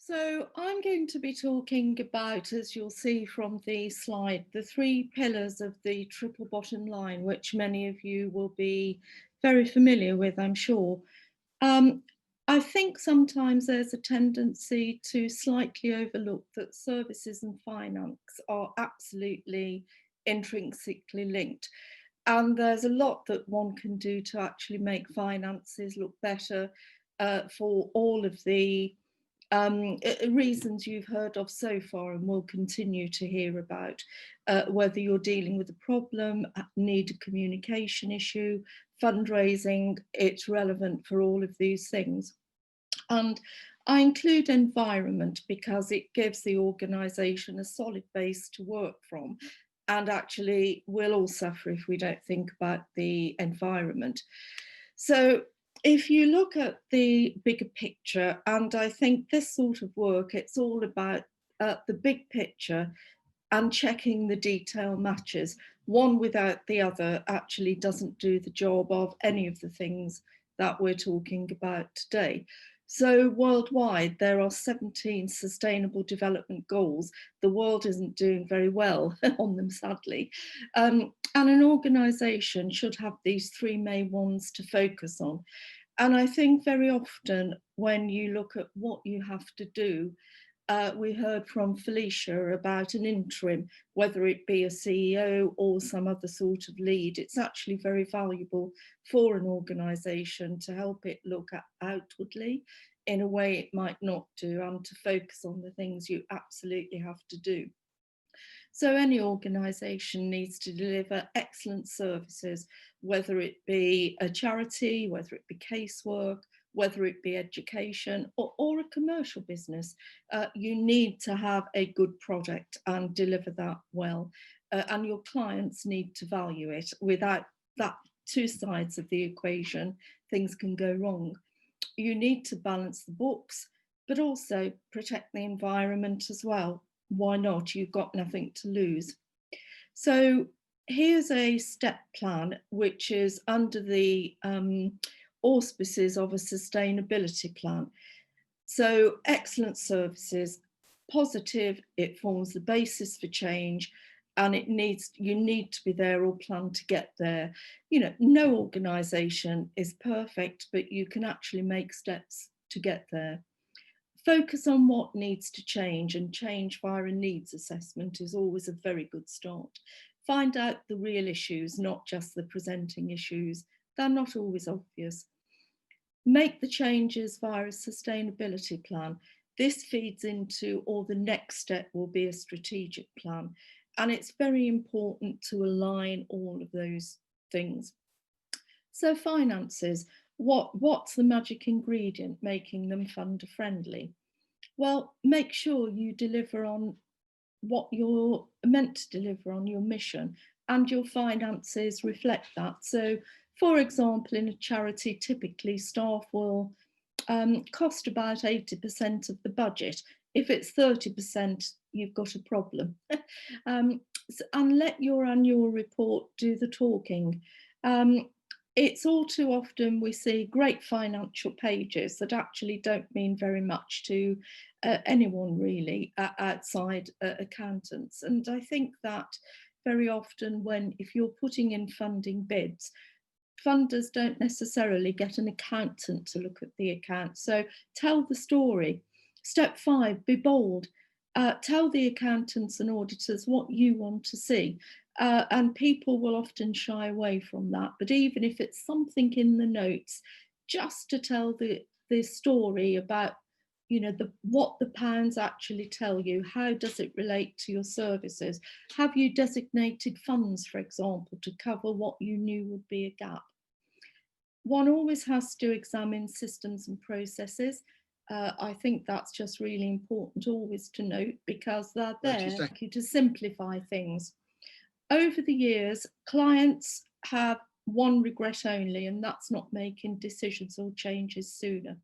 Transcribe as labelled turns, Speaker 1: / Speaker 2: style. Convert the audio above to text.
Speaker 1: So I'm going to be talking about, as you'll see from the slide, the three pillars of the triple bottom line, which many of you will be very familiar with, I'm sure. Um, I think sometimes there's a tendency to slightly overlook that services and finance are absolutely intrinsically linked. And there's a lot that one can do to actually make finances look better for all of the reasons you've heard of so far and will continue to hear about, whether you're dealing with a problem, need a communication issue, fundraising, it's relevant for all of these things. And I include environment because it gives the organisation a solid base to work from. And actually, we'll all suffer if we don't think about the environment. So if you look at the bigger picture, and I think this sort of work, it's all about the big picture and checking the detail matches. One without the other actually doesn't do the job of any of the things that we're talking about today. So worldwide, there are 17 sustainable development goals. The world isn't doing very well on them, sadly. And an organisation should have these three main ones to focus on. And I think very often when you look at what you have to do, we heard from Felicia about an interim, whether it be a CEO or some other sort of lead. It's actually very valuable for an organisation to help it look at outwardly in a way it might not do, and to focus on the things you absolutely have to do. So any organisation needs to deliver excellent services, whether it be a charity, whether it be casework, whether it be education or a commercial business. You need to have a good product and deliver that well. And your clients need to value it. Without that two sides of the equation, things can go wrong. You need to balance the books, but also protect the environment as well. Why not? You've got nothing to lose. So here's a step plan, which is under the auspices of a sustainability plan. So excellent services, positive, it forms the basis for change, and you need to be there or plan to get there. You know, no organisation is perfect, but you can actually make steps to get there. Focus on what needs to change, and change via a needs assessment is always a very good start. Find out the real issues, not just the presenting issues. They're not always obvious. Make the changes via a sustainability plan. This feeds into, or the next step will be a strategic plan. And it's very important to align all of those things. So finances, what's the magic ingredient making them funder friendly? Well, make sure you deliver on what you're meant to deliver on, your mission, and your finances reflect that. So, for example, in a charity, typically staff will cost about 80% of the budget. If it's 30%, you've got a problem. And let your annual report do the talking. It's all too often we see great financial pages that actually don't mean very much to anyone really outside accountants. And I think that very often if you're putting in funding bids, funders don't necessarily get an accountant to look at the account. So tell the story. Step 5, be bold. Tell the accountants and auditors what you want to see. And people will often shy away from that. But even if it's something in the notes, just to tell the story about, you know, what the pounds actually tell you. How does it relate to your services? Have you designated funds, for example, to cover what you knew would be a gap? One always has to examine systems and processes. I think that's just really important always to note, because they're there to simplify things. Over the years, clients have one regret only, and that's not making decisions or changes sooner.